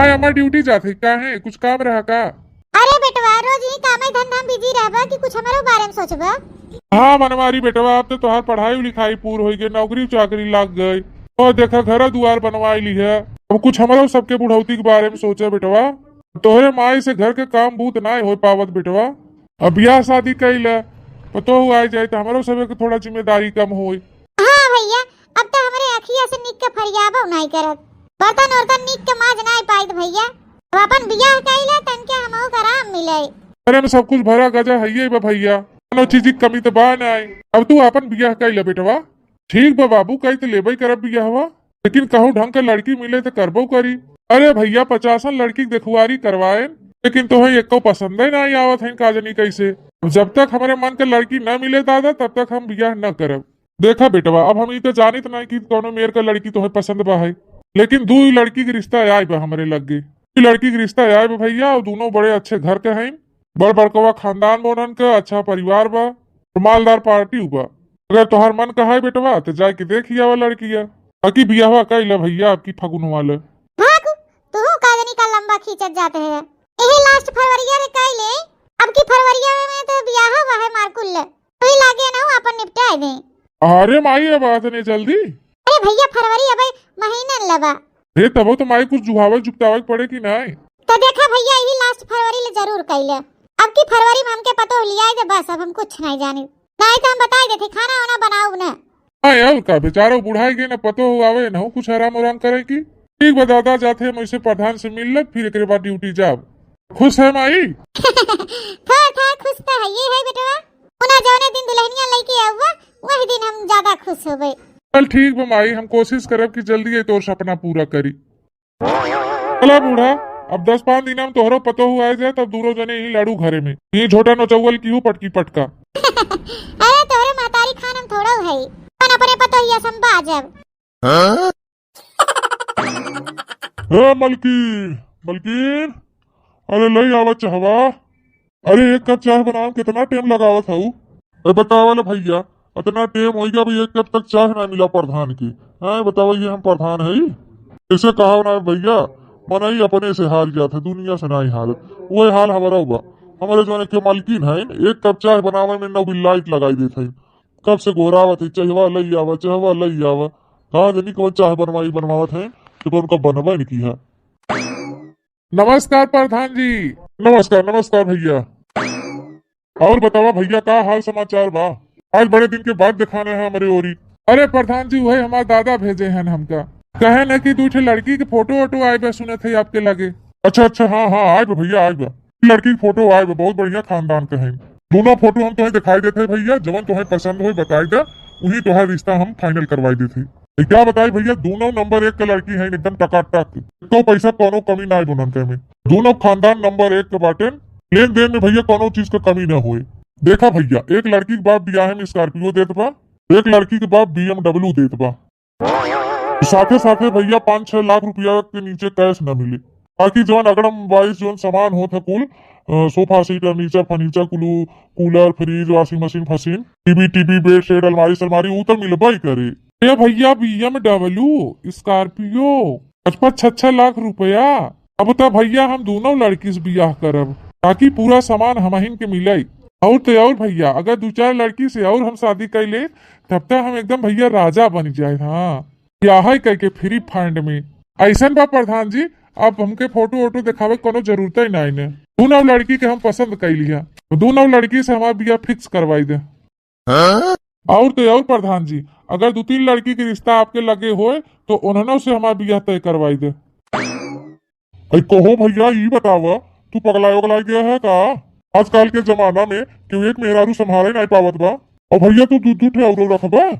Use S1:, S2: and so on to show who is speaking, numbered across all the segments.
S1: माए अम्मा ड्यूटी जाते का है, कुछ काम रहा का?
S2: अरे बेटवा रोज ही काम में धंधा बिजी रहबा कि कुछ हमारे बारे में सोचबा।
S1: हाँ मनमारी बेटवा, अब तो तुहार पढ़ाई लिखाई पूर हो गई, नौकरी चाकरी लग गई और देखा घर दुआर बनवाई ली है। अब कुछ हमारो सबके बुढ़ौती के बारे में सोचे बेटवा। तोहरे माई से घर के काम बूत ना हो पावत बेटवा। अब ब्याह शादी कैले पतो हुआ जाए तो हमारो सब के थोड़ा जिम्मेदारी कम हो।
S2: हाँ भैया, अब तो हमारे अखिया से निक के फरियाबो नहीं करत, बर्तन औरतन निक के माज नहीं पाइत भैया। अब अपन बियाह कैले तन के हमहु के आराम मिले।
S1: अरे में सब कुछ भरा गजा है ये बा भैया, कोनो चीज की कमी तो बा नहीं। अब तू अपन बियाह कैले बेटवा, ठीक बा बाबू, कई तो लेबई करब बियाहवा, लेकिन कहूँ ढंग के लड़की मिले तो करबो करी। अरे भैया 50 लड़की की देखुआरी करवाए, लेकिन तुम्हें एको पसंद ही नहीं आवत है काजनी कैसे। जब तक हमारे मन के लड़की न मिले दादा तब तक हम बियाह न करब। देखा बेटवा, अब हम तो जानित नहीं कि कोनो मेर का लड़की तुम्हें पसंद बा है, लेकिन दो लड़की के रिश्ता आए बा हमारे लग गई। लड़की के रिश्ता आए बा भैया, और दोनों बड़े अच्छे घर के हैं, बड़ बड़कवा खानदान बोनन का, अच्छा परिवार बा, मालदार पार्टी बा। अगर तुहार मन का है बेटवा तो जाके देखिए वो लड़किया, बाकी बियाहवा कैला भैया आपकी फगुन वाले।
S2: भागू तू काजनी का लंबा खींचत जाते है। यही लास्ट फरवरिया रे कैले, अब की फरवरिया में तो बियाह हुआ है मारकुल, वही लागे ना अपन निपटाए दे।
S1: अरे माई अब बात नहीं जल्दी।
S2: अरे भैया फरवरी अब महीना लबा।
S1: रे तबो तो माई कुछ जुहावे जुगतावे पड़े कि नहीं?
S2: तो देखा भैया यही लास्ट फरवरी ले जरूर कैले, अब की फरवरी में हमके पतो लिया दे, बस अब हम कुछ नहीं जाने, नहीं तो हम बता देते खाना वाना बनाओ ना।
S1: हाँ यार का बेचारा बुढ़ाई गए ना, पतो हुआवे ना कुछ आराम उराम करे की। ठीक बता जाते हम इसे प्रधान से मिल ले, फिर एक बाद ड्यूटी जाब। खुश है माई?
S2: था खुश तो है ये है बेटवा, उना जौने दिन दुल्हनिया लेके आवा वही दिन हम ज्यादा खुश होबे।
S1: चल ठीक बा माई, हम कोशिश करब कि जल्दी ये तोर सपना पूरा करी। चला बूढ़ा, अब 10-5 दिन हम तोहरो पतो हुआ जाए तब दोनों जने ही लड़ू घरे में, ये झोटा नचौवल की हूँ पटकी पटका।
S2: अरे तोरे मातारी खानम थोड़ा है, अपन अपने पतो ही संभा जब।
S1: मलकीन मलकीन, अरे लई आवत चाहवा। अरे एक कप चाय बनाओ कितना टाइम लगावत हूँ? बतावल भैया, इतना टाइम हो गया भाई, एक कप तक चाय ना मिला प्रधान की। हाँ बताओ, ये हम प्रधान है ऐसे कहा ना भैया, मन ही अपने से हार गया था, दुनिया से नहीं हार। वही हाल हमारा हुआ, हमारे जो के मालकिन है एक कप चाय बनावे में नौ लाइट लगाई देते है, कब से गोरावत है चहवा लई आवा चहवा लई आवा, कहा जनी कौन चाय बनवावत है तो उनका बनवा नहीं की है। नमस्कार प्रधान जी। नमस्कार नमस्कार भैया। और बतावा भैया का हाल समाचार बा? आज बड़े दिन के बाद दिखाने हैं हमारे ओरी। अरे प्रधान जी वही हमारे दादा भेजे हैं हमका, कहे न कि दूसरे लड़की के फोटो वोटो आए बा, सुने थे आपके लगे। अच्छा अच्छा, हाँ हाँ आए बा भैया आए बा, लड़की की फोटो आए बा, बहुत बढ़िया खानदान के हैं। दोनों फोटो हम तुम्हें दिखाई देते भैया, जवन तुम्हें पसंद हो बताई दे, वही तुम्हारा रिश्ता हम फाइनल करवाई देते। क्या बताए भैया, दोनों नंबर 1 के लड़की है, एकदम टकाटक, तो पैसा कोनो कमी ना बनन के में, दोनों खानदान नंबर 1 के बाटे, लेन देन में भैया कोनो चीज का कमी न होए। देखा भैया, एक लड़की के बाप ब्याह में स्कॉर्पियो देत बा, एक लड़की के बाप BMW देत बा, साथे साथे भैया 5-6 लाख रुपया के नीचे कैश न मिले। बाकी जवन अगड़म वाइस जवन सामान हो था कुल, sofa seat furniture furniture cooler fridge washing machine फसीन टीवी बेड शेड अलमारी सलमारी वो तो मिलबा ही करे। ये भैया BMW स्कॉर्पियो 55-6 लाख रुपया। अब तो भैया हम दोनों लड़की से ब्याह करब, ताकि पूरा सामान हमहिन के मिले। और तो और भैया, अगर 2-4 लड़की से और हम शादी कर ले तब तक हम एकदम भैया राजा बन जाए। हाँ ब्याह कह के फ्री फंड में ऐसा बा प्रधान जी, अब हमके फोटो वोटो दिखावे कोनो जरूरत ही नहीं ने, दोनों लड़की के हम पसंद कर लिया, दोनों लड़की से हमारा ब्याह फिक्स करवाई दे। और तो और प्रधान जी, अगर 2-3 लड़की के रिश्ता आपके लगे होए तो उन्होंने से हमारा ब्याह तय करवाई दे। कहो भैया ये बतावा, तू पगला गया है का? आजकल के जमाना में क्यों एक मेहरारू संभाले नहीं पावत बा, और भैया तू दूध और रखबा?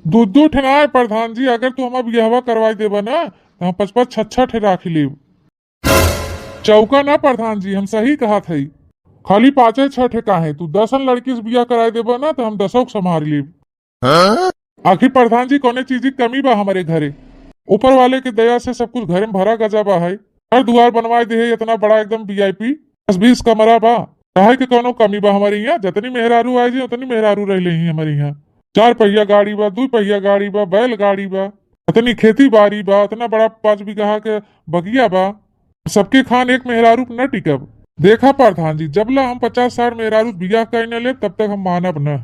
S1: दूध ठेना प्रधान जी, अगर तू हमारा ब्याहवा करवाई देबा ना तो हम 55-6 ठे राख लेब। चौका ना प्रधान जी, हम सही कहा थे, खाली 5-6 ठे का है, तू 10 लड़की से ब्याह कराई देबा ना तो हम 10 को संभाल लेब। आखिर प्रधान जी कोने चीज की कमी बा हमारे घरे, ऊपर वाले के दया से सब कुछ घर में भरा गजा बा है, हर द्वार बनवाए दे इतना बड़ा एकदम VIP 10-20 कमरा बा, कहे के कोनो कमी बा हमारे यहाँ, जितनी मेहरारू आए जी उतनी मेहरारू रह ले हमारे यहाँ। 4 पहिया गाड़ी बा, 2 पहिया गाड़ी बा, बैल गाड़ी बा, इतनी खेती बाड़ी बा, इतना बड़ा 5 बीघा के बगिया बा, सबके खान एक मेहरारू न टिकब। देखा प्रधान जी, जबला हम 50-60 मेहरारू बियाह करने ले तब तक हम मानब न।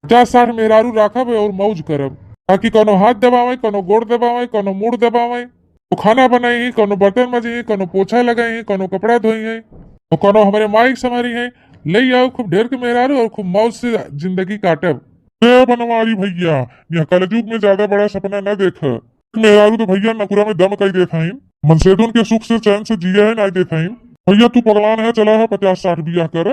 S1: 50-60 मेहरारू राखब और मौज करब, ताकि कोनो हाथ दबावे, कोनो गोड़ दबावे, कोनो मुड़ दबावे, तो खाना बनाई, कोनो बर्तन मजी, कोनो पोछा लगाई, कोनो कपड़ा धोई है, तो कोनो हमारे माइक संभारी है। ले आओ खूब ढेर के मेहरारू और खूब मौज से जिंदगी काटब। बनवारी भैया, यह कलयुग में ज्यादा बड़ा सपना न देख। मेहरारू तो भैया नकुरा में दम कई देता है, मनसेदुन के सुख से चैन से जिया है ना देता है। भैया तू पगलान है, चला है 50-60 बियाह कर।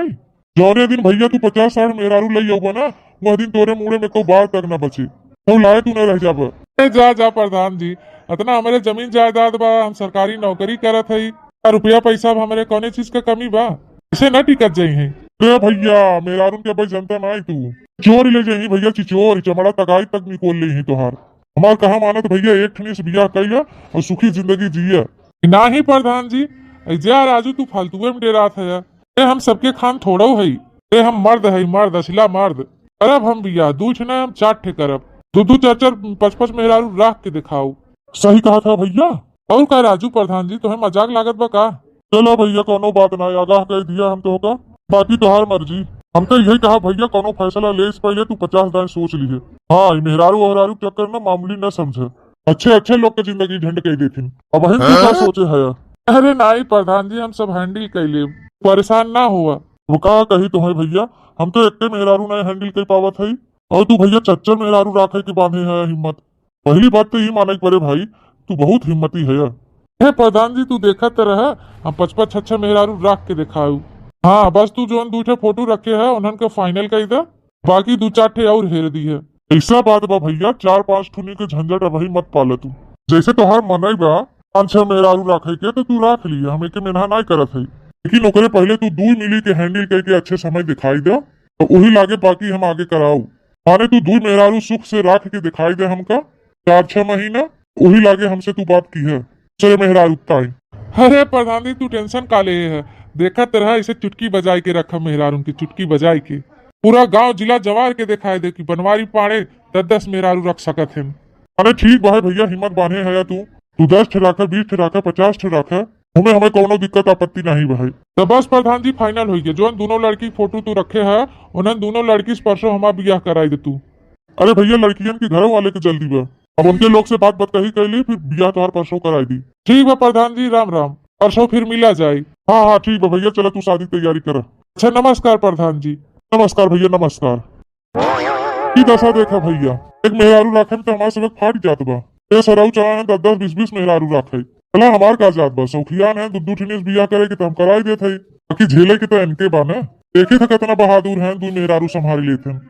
S1: जौने दिन भैया तू 50-60 मेहरारू ले आओ ना, वह दिन तोरे मुड़े में को बार तक न बचे, तो लाए तू न रह जाब। जा प्रधान जी, इतना हमारे जमीन जायदाद बा, हम सरकारी नौकरी करत है, रुपया पैसा हमारे कौने चीज का कमी बा, इसे न टिकट जाई है। भैया मेहरारू के भाई जनता ना तू चोरी ले जाही भैया, चिचोर चमड़ा तकाई तक निकोल ले ही तोहार। हमार कहा मानत भैया एक ठनी से बियाह कैया और सुखी जिंदगी जिया। ना ही प्रधान जी, जा राजू तू फालतुए में डेरात है। ए हम सबके खान थोड़ो है, ए हम मर्द है, मर्द असला मर्द। करब हम बियाह, 2 ठे हम 4 ठे करब, 2-2 4-4 5-5 मेहरारू राख के दिखाऊ। सही कहा था भैया। और का राजू प्रधान जी, तुम्हें मजाक लागत बा का? चलो भैया कोनो बात ना, आगाह कह दिया हम तो का, बाकी तोहार मर्जी। हम तो यही कहा भैया, कोनो फैसला ले से पहले तू 50 दान सोच लीजिए। हाँ, मेहरारू वहरारू चक्कर ना मामूली न समझे, अच्छे लोग के जिंदगी झंड कह देती। अब हम क्या सोचे है? अरे नहीं प्रधान जी, हम सब हैंडल कर ले, परेशान ना हुआ। वो कहा कही तुम्हें भैया, हम तो एक मेहरारू नहीं हैंडल कर पावत है, और तू भैया चच्चर मेहरारू राखे के बांधे है हिम्मत। पहली बात तो ये माने पड़े भाई, तू बहुत हिम्मती है। हे प्रधान जी, तू देखत रह, हम 55-66 मेहरारू राख के दिखाऊ। हाँ बस तू जो 2 ठे फोटो रखे है उन्हन के फाइनल कर दे, बाकी 2-4 ठे और हेर दी है। ऐसा बात बा भैया, 4-5 ठुनी के झंझट वही मत पाल तू। जैसे तोहार मन बा 5-6 मेहरारू राखे के तो तू राख लिया, हम एक मेहनत नहीं करत है, लेकिन ओकरे पहले तू 2 मिली के हैंडल करके अच्छे समय दिखाई दे, तो वही लागे बाकी हम आगे कराऊ। माने तू 2 मेहरारू सुख से राख के दिखाई दे हमका 4-6 महीना, वही लागे हमसे तू बात की है। चले मेहरारू ताई। अरे प्रधान जी, तू टेंशन का ले है, देखा तरह इसे चुटकी बजाई के रखा, मेहरारू की चुटकी बजाई के पूरा गांव जिला जवार के दिखाई दे कि बनवारी पाड़े 10-10 मेहरारू रख सकत है। अरे ठीक भाई भैया, हिम्मत बांधे है तू 10 ठे रखा, 20 ठे रखा, 50 ठे रखा, हमें कोनो दिक्कत आपत्ति नहीं भाई। तो बस प्रधान जी फाइनल हुई है, जो 2 लड़की फोटो तू रखे है उन्हें 2 लड़की से परसों हमारा बियाह कराई दे तू। अरे भैया लड़कियन के घर वाले के जल्दी बा, अब उनके लोग से बात कही कर ली, फिर बियाह तुम्हार परसों कराई दी। ठीक है प्रधान जी, राम राम, परसों फिर मिला जाए। हाँ ठीक है भैया, चलो तू शादी तैयारी कर। अच्छा नमस्कार प्रधान जी। नमस्कार भैया नमस्कार। की दशा देखा भैया, एक मेहरारू राखे तो हमारे सबक फाट जात बा, ये सराऊ चला है 10-10 20-20 मेहरारू राखे, चला हमार का जात बा, सौखियान है 2-2 ठिनी बियाह करे के तो हम कराई देते है, बाकी झेले के तो इनके बा ना। देखे था कितना बहादुर है, 2 मेहरारू संभाल लेते हैं।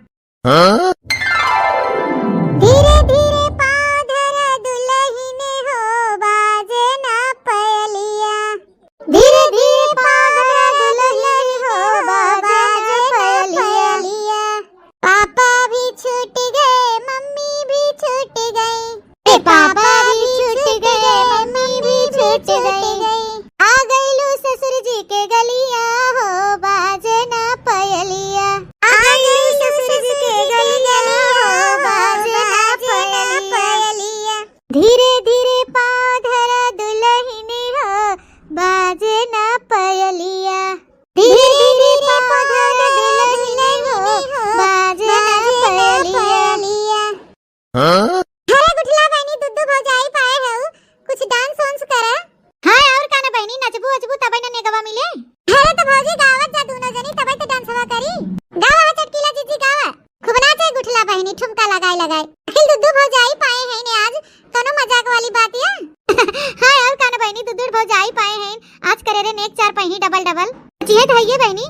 S2: धीरे धीरे पाँव धरा दुल्हन हो, बाजे ना पयलिया। धीरे धीरे पाँव धरा दुल्हन हो, बाजे पयलिया। पापा भी छूट गए, मम्मी भी छूट गई, पापा भी छूट गए, मम्मी भी छूट गई। आ गईलू ससुर जी के गलिया हो, बाजे ना पयलिया। आ गईलू ससुर जी के गलिया हो, बाजे ना पयलिया। धीरे धीरे पाँव धरा दुल्हन हो, बाजे ना पयलिया। धीरे धीरे पाँव धरा दुल्हन हो, बाजे ना पयलिया। अरे गुठला बहनी, दुद्दू भौजाई पाए हो, कुछ डांस वांस करा। हां और काना बहनी, नचबू वचबू तबे न नेगवा मिले। अरे तो भौजी गावत जा दोनों जनी, तबे तो डांसवा करी। गावा चटकीला जीजी गावा, खूब नाचे गुठला बहनी, ठुमका लगाए अखिल दुद्दू भौजाई पाए हैं ने आज, कोनो मजाक वाली बात या? हां और काना बहनी, दुद्दू भौजाई पाए हैं आज, करे रे नेक 4 पहिनी डबल चीहे धइए बहनी।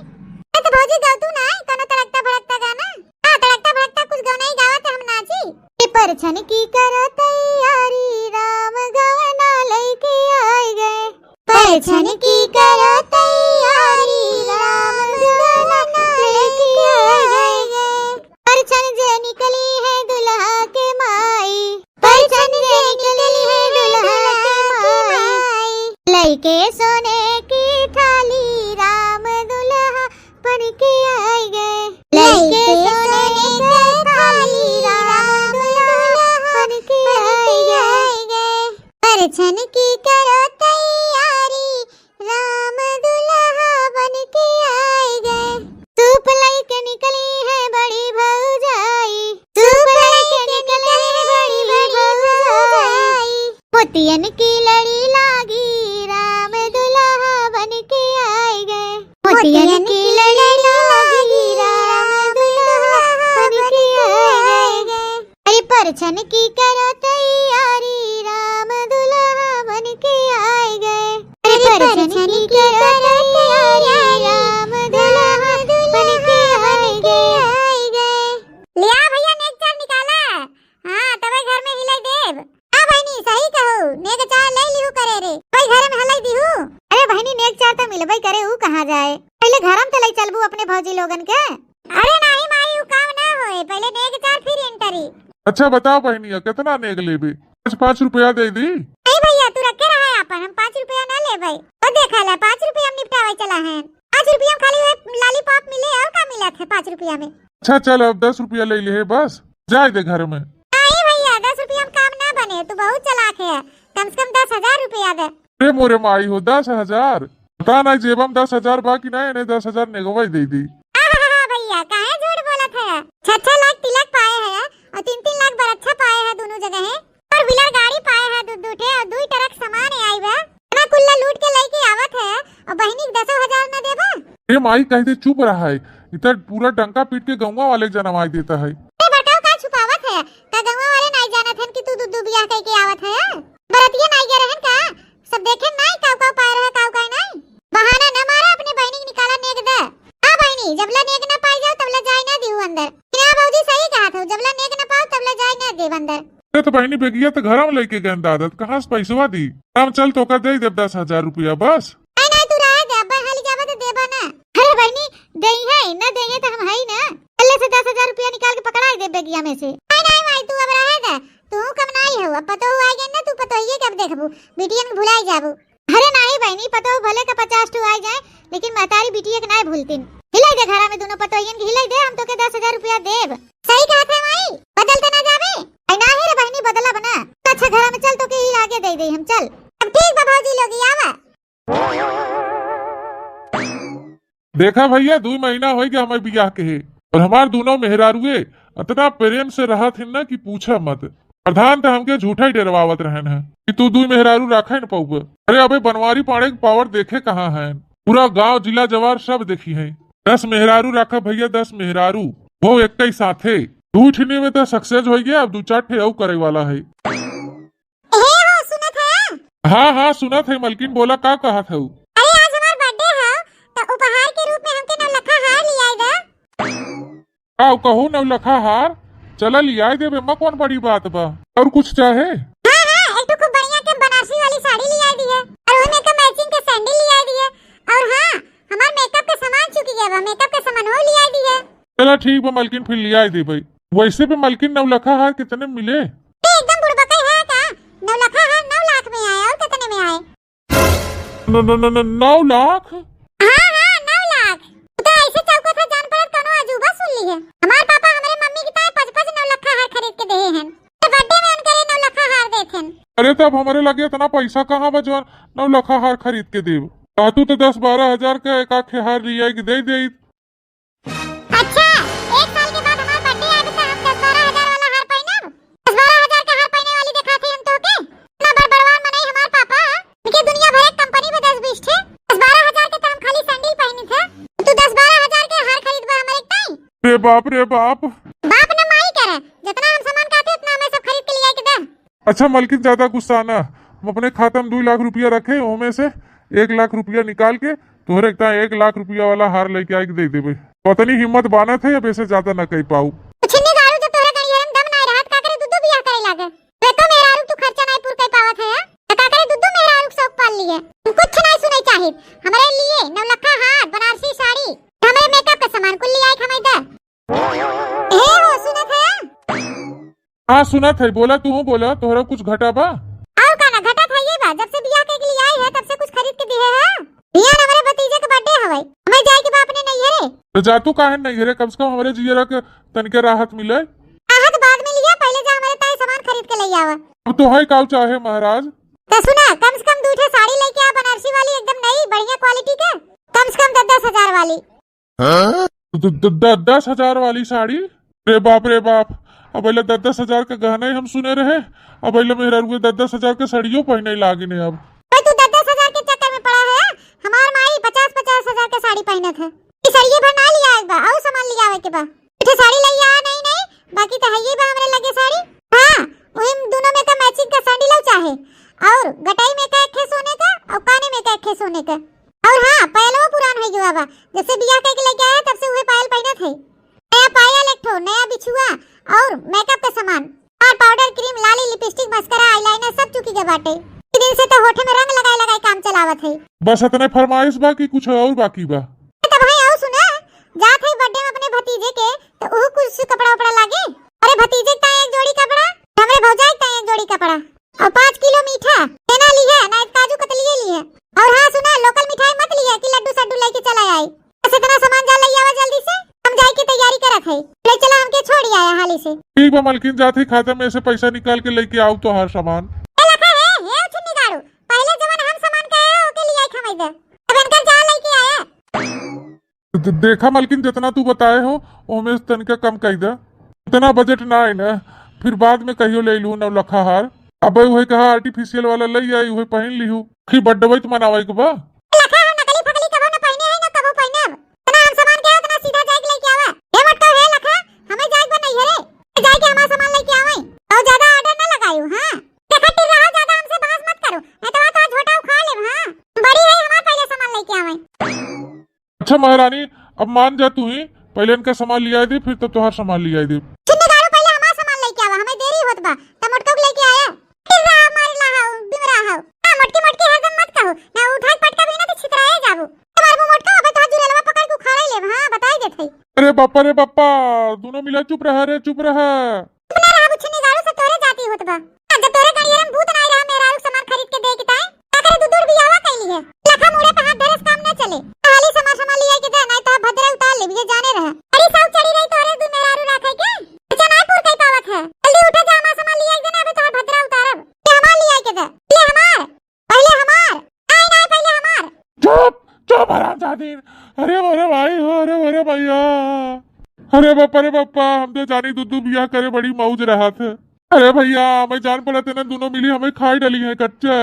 S2: ए तो भौजी गाव तू ना कोनो तड़कता भड़कता गाना। हां तड़कता भड़कता कुछ गाना ही गावत हम नाची। परछन की करो तैयारी, राम गवना लेके आए गए। परछन की करो तैयारी, राम गवना लेके आए गए। परछन जे निकली है दुल्हा के माई, परछन जे निकली है दुल्हा के माई। लेके सोने की थाली, राम दुल्हा बन के आए गए। लेके सोने की थाली, राम दुल्हा बन के आए गए। मोतियन की लड़ी लागी राम दुल्हा बन के आए गए। मोतियन की लड़ी लागी राम दुल्हा बन के आए गए। अरे परछन की करो तैयारी राम दुल्हा बन के आए गए। अरे परछन की करो तैयारी राम दुल्हा बन के आए गए। लिया भैया नेक चार निकाला। हाँ तबे घर में हिलाई देव। हाँ बहनी सही कहू नेक चार ले लिहू करे रे भाई घर में हलाई दिहू। अरे बहनी नेक चार तो मिलबे करे ऊ कहां जाए। पहले घर में चले चलबू अपने भौजी लोगन के। अरे नहीं माई ऊ काम ना होए पहले नेक चार फिर एंटरी।
S1: अच्छा बताओ बहनिया कितना नेक लेबे? 5 रुपया दे दी।
S2: नहीं भैया तू रखे रहा अपन हम 5 रुपया ना लेबै। तो देखा ला 5 रुपया में निपटावे चला है। 5 रुपया में खाली लॉलीपॉप मिले और का मिला थे 5 रुपया में।
S1: अच्छा चल अब 10 रुपया ले ले बस जाए दे घर में।
S2: नहीं भैया 10 रुपया में काम ना बने तू बहुत चालाक है। कम से कम 10,000 रुपया दे।
S1: अरे मोरे माई हो 10,000 पता नहीं जेबम 10,000 बाकी नहीं ने 10,000 नेगवाई दे दी।
S2: भैया काहे झूठ बोलत है। 6-6 लाख तिलक पाए हैं और 3-3 लाख बरच्छा पाए हैं दोनों जगह है। और व्हीलर गाड़ी पाए हैं दूठे और 2 ट्रक सामान आई बा। ना कुल्ला लूट के लेके आवत है और बहनी 10,000 ना देबा।
S1: ये माई कहते चुप रहा है इतना पूरा डंका पीट के गौवा वाले जनमाई देता है।
S2: बताओ का छुपावत है का गंवा वाले नहीं जानत हन कि तू दूध बियाह कह के आवत है। बरतिया नहीं गे रहन का सब देखे नहीं काव पाए रहे काव नहीं। बहाना न मारा अपने बहनी निकाला नेक दे। हां बहनी जबला नेक न पाई जाओ तबला जाए ना दियो अंदर। क्या भौजी सही कहा था जबला नेक न पाओ तबला जाए ना देव अंदर।
S1: अरे तो बहनी बेगिया तो घर में लेके गए दादत कहाँ से पैसवा दी। हम चल तो कर दे 10,000 रुपया बस।
S2: नहीं तू रहे दे अब हाली जाबा तो देबा ना। अरे बहनी देई है न देंगे तो हम है ही ना। पहले से 10,000 रुपया निकाल के पकड़ा दे बेगिया में से। नहीं भाई तू अब रहे दे तू कम नहीं हो अब पतो हो आएगा ना तू पतो ये कब देखबू बिटिया में भुलाई जाबू। अरे नहीं बहनी पतो भले का 50 टू आ जाए लेकिन महतारी बिटिया के नहीं भूलतीन। हिलाई दे घरा में दोनों पतोहियन के हिलाई दे हम तो के 10,000 रुपया देब। सही कहा था माई बदलते ना जाबे। ना ही रे बहनी बदला बना। अच्छा घर में चल तो के ही आगे दे दे हम चल। अब ठीक बा भौजी लोग आवा।
S1: देखा भैया 2 महीना हो गया हमारे बियाह के है और हमार दोनों मेहरारुए इतना प्रेम से रहा थे ना कि पूछा मत। प्रधान तो हमके झूठा ही डरवावत रहन है कि तू 2 मेहरारू रखे न पाऊब। अरे अबे बनवारी पाड़े के पावर देखे कहाँ है। पूरा गांव जिला जवार सब देखी है। 10 मेहरारू रखा भैया 10 मेहरारू वो एक ही साथे 2 ठिनी में तो सक्सेस हो गया। अब 2-4 ठे और करे वाला है। हाँ सुना थे मलकिन बोला का कहा था।
S2: अरे आज हमार बर्थडे है तो उपहार के रूप में हमके नवलखा हार लिया दे।
S1: का कहू नवलखा हार चला लिया दे बेमा कौन बड़ी बात बा। और कुछ चाहे?
S2: हाँ एक तो खूब बढ़िया के बनारसी वाली साड़ी लिया दी है और उनमें का मैचिंग का सैंडल लिया दी है। और हाँ हमार मेकअप का सामान चुकी गया बा मेकअप का सामान वो लिया दी है।
S1: चला ठीक बा मलकिन फिर लिया दे भाई। वैसे पे मलकिन नवलखा हार कितने मिले?
S2: एकदम बुड़बक है का नवलखा हार 9 लाख में आया और कितने में आए?
S1: 9 लाख?
S2: हाँ 9 लाख। तो ऐसे चौको था जान पर कनो अजूबा सुन ली है। हमार पापा हमारे मम्मी की ताए 5-5 9 हार खरीद के दिए हैं। तो बर्थडे में उनके 9 हार देथे।
S1: अरे तब हमारे लगे इतना पैसा कहाँ बजवा 9 हार खरीद के देव। तू तो 10-12 हजार का एक आखे हार लिया कि दे दे।
S2: अच्छा 1 साल के बाद हमार बर्थडे आए तो हम 10-12 हजार वाला हार पहनब। 10-12 हजार का हार पहनने वाली दिखाते हम तो के ना बड़बड़वान मनाई हमार पापा इनके दुनिया भर एक कंपनी में 10-20 थे। 10-12 हजार के तो हम खाली सैंडल पहनी थे। तू 10-12 हजार के हार खरीदबा हमारे ताई।
S1: रे बाप
S2: बाप ने माई करे जितना हम सामान खाते उतना हमें सब खरीद के लिए के दे।
S1: अच्छा मलकिन ज्यादा गुस्सा ना। हम अपने खाता में 2 लाख रुपया रखे उनमें से 1 लाख रुपया निकाल के तोहरे 1 लाख रुपया वाला हार लेके आके दे देबे। पतनी हिम्मत बाना थे या वैसे ज्यादा न कह पाऊ।
S2: छिन्नी गारू जब तोरे गणियर में दम नहीं रहत का करे दूध बियाह करे लागे। वे तो मेहरारू तू खर्चा नहीं पूर कर पावत है तो का करे दूध मेहरारू शौक पाल लिए। कुछ नहीं सुने चाहिए हमारे लिए 9 लाख हार बनारसी साड़ी हमारे मेकअप का सामान कुल लिया हमें दे। ए हो सुने थे?
S1: हाँ सुना थे बोला तू बोला तोहरा कुछ घटा बा?
S2: और का ना घटा था ये बात जब से बियाह के लिए आई है तब से कुछ खरीद के दिए है। बियाह हमारे भतीजे का बर्थडे हवे हमें जाए के बाप ने नहीं है रे।
S1: तो जातू काहे नहीं रे कम से कम हमारे जियरा के तनके राहत मिले।
S2: राहत बाद में लिया पहले जा हमारे ताई सामान खरीद के ले आवा।
S1: अब तो है काव चाहे महाराज।
S2: तो सुना कम से कम 2 साड़ी लेके आ बनारसी वाली एकदम नई बढ़िया क्वालिटी के कम से कम 10-10 हजार वाली।
S1: 10,000 वाली साड़ी? रे बाप अब पहले 10-10 हजार का गहना ही हम सुने रहे, अब पहले मेरा रुए 10-10 हजार के साड़ियों पहने लागे ने अब।
S2: भाई तू 10-10 हजार के चक्कर में पड़ा है। हमार माई 50-50 हजार का साड़ी पहनत है। ई साड़ी भर ना लिया एक बार और सामान लिया के बा। इठे साड़ी लइया नहीं बाकी तो है ये बा हमरे लगे साड़ी। हां ओहिम दोनों में का मैचिंग का सैंडल हो चाहे और गटाई में का एक खे सोने का और काने में का एक खे सोने का। और हां पायलवा पुरान हो गया बा, जैसे बियाह के लेके आया तब से वही पायल पहनत है। नया पायल एक ठो, नया बिछुआ और मेकअप का सामान और पाउडर क्रीम लाली लिपस्टिक मस्करा आईलाइनर सब चुकी के बाटे। इस दिन से तो होठे में रंग लगाए काम चलावत है।
S1: बस इतने फरमाइश बाकी कुछ और बाकी बा?
S2: तो भाई आओ सुना, जात है बर्थडे में अपने भतीजे के तो वो कुछ कपड़ा उपड़ा लागे। अरे भतीजे का एक जोड़ी कपड़ा, हमरे भौजाई का एक जोड़ी कपड़ा और 5 किलो मीठा लेना ली है ना, काजू कतली ली है। और हां सुना, लोकल मिठाई मत ली है कि लड्डू सड्डू लेके चला आई। बस इतना सामान जा ले आवा जल्दी से, हम जाए की तैयारी करत है। ले चला हमके छोड़ी आया हाली से।
S1: ठीक बा मालकिन, जाते खाते में से पैसा निकाल के लेके आओ तो हर सामान।
S2: ए लखा है हे उछनी गाड़ू, पहले जवन हम सामान का है ओके लिए आई खमई दे, अब इनकर जा लेके आया।
S1: देखा मालकिन, जितना तू बताए हो ओमे से तनिका कम कही दे, इतना बजट ना है ना, फिर बाद में कहियो ले लू 9 लाख हार। अब वही कहा आर्टिफिशियल वाला ले आई, वही पहन ली हूँ, फिर बर्थडे तो मनावे के बा।
S2: लखा हम नकली फकली कबो न पहने है न कबो पहनब। तना हम सामान के तना सीधा जाके लेके आवा। हे मटका है लखा, हमें जाए बा नहीं है रे, जाके हमारा सामान लेके आवे और ज्यादा ऑर्डर न लगायू। हां देखती रहो, ज्यादा हमसे बहस मत करो नहीं तो तो झोटा उखा ले। हां बड़ी है हमारा, पहले सामान लेके आवे।
S1: अच्छा महारानी, अब मान जा तू ही, पहले इनका सामान लिया दे फिर तो तुहार सामान लिया दे।
S2: चिन्ने गाड़ो पहले हमारा सामान लेके आवा, हमें देरी होत बा। त मटका लेके आया फिर मार ला बिमरा हां मटकी मटकी हरदम मत कहो ना, उठाई पटका भी ना तो छितराए जाबो। तुम्हार मुंह मटका अब तो जुरेलवा पकड़ के उखाड़ ले। हां बताई देत है।
S1: अरे बापा दोनों मिला चुप रहा रे, चुप रहा।
S2: अपना रहा बुछनी गाड़ो से तोरे जाती होत बा। जब तोरे गड़ियरन भूत नहीं रहा, मेरा सामान खरीद के दे के ताए ताकरे दूर बियावा कैली है। लखा मुड़े पे हाथ धरस काम न चले, हाली सामान लिया के दे नहीं तो भद्रा उतार ले भी जाने रहा। अरे साउ चढ़ी रही तोरे दू मेरा रू रखे के अच्छा ना पूर कई पावत है। जल्दी उठे जा, हमारा सामान लिया के दे, अबे तो भद्रा उतारब। ये हमार लिया के दे, ले हमार पहले हमार आई ना पहले हमार।
S1: चुप चुप हरामजादी। अरे मोरे भाई हो, अरे मोरे भैया, अरे बापा हम तो जानी दूधू बिया करे बड़ी मौज रहा थे। अरे भैया हमें जान पड़ा थे ना, दोनों मिली हमें खाई डाली है कच्चा।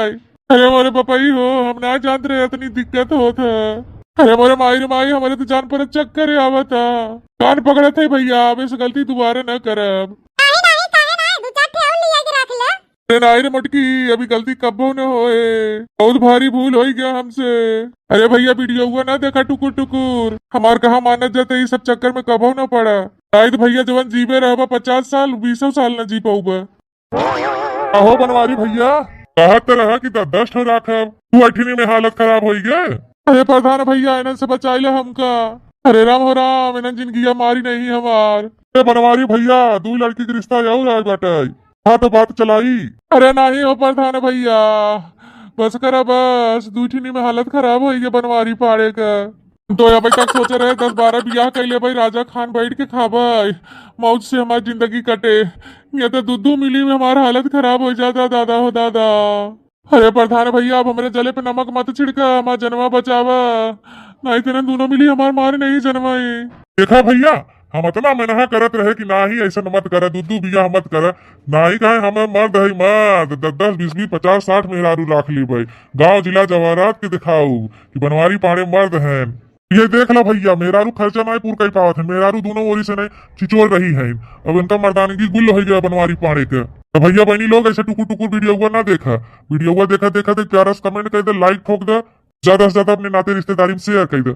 S1: अरे मोरे पपाई हो, हम ना जानते रहे इतनी दिक्कत होता है। अरे मोरे माई रे माई, हमारे तो जान पर चक्कर आवा था, कान पकड़ा थे भैया, अब इस गलती दोबारा न करब।
S2: नहीं नहीं काहे ना, दो चार ठे और लिया के रख ले।
S1: अरे नाई रे मटकी, अभी गलती कब्बो न होए, बहुत भारी भूल हो गया हमसे। अरे भैया वीडियो हुआ ना देखा टुकुर टुकुर, हमार कहा मानत जाते इस सब चक्कर में कबो न पड़ा। शायद भैया जवन जीवे रहबा 50 साल 20 साल न जी पाऊबा। अहो बनवारी भैया, कहत रहा कि 10 ठो राखब, तू 8 में हालत खराब हो गए। अरे प्रधान भैया इन्हन से बचाइले हमका। अरे राम हो राम, इन्हन जिंदगी मारी नहीं हमार। अरे बनवारी भैया, 2 लड़की के रिश्ता जाऊ रहा बाटे, हाँ तो बात चलाई। अरे नहीं हो प्रधान भैया, बस करा बस, 2 में हालत खराब हो गई बनवारी पाड़े का। तो अभी तक सोचे रहे 10-12 बियाह कैले भाई, राजा खान बैठ के खाबाई, मौज से हमारी जिंदगी कटे। ये तो दूधू मिली में हमारा हालत खराब हो जाता दादा हो दादा। अरे प्रधान भैया अब हमारे जले पे नमक मत छिड़का, हमारा जनवा बचावा, नहीं तो दोनों मिली हमारे मारे नहीं जनवाई। देखा भैया, हम इतना मेनहा करत रहे कि ना ही ऐसा मत करे, दूधू बियाह मत करे, ना ही कहे हमें मर्द है मर्द, 10-10 20-20 50-60 मेहरारू राख ली भाई, गांव जिला जवाहरात के दिखाऊ कि बनवारी पाड़े मर्द हैं। ये देख ला भैया, मेहरारू खर्चा नहीं पूर कर पावत है, मेहरारू दोनों ओरी से नहीं चिचोर रही है, अब इनका मर्दानगी गुल हो गया बनवारी पाड़े के। तो भैया बहनी लोग ऐसे टुकुर टुकुर वीडियो ना देखा, वीडियो देखा देखा तो प्यारा कमेंट कर दे, लाइक ठोक दे, ज्यादा से ज्यादा अपने नाते रिश्तेदारी में शेयर कर दे।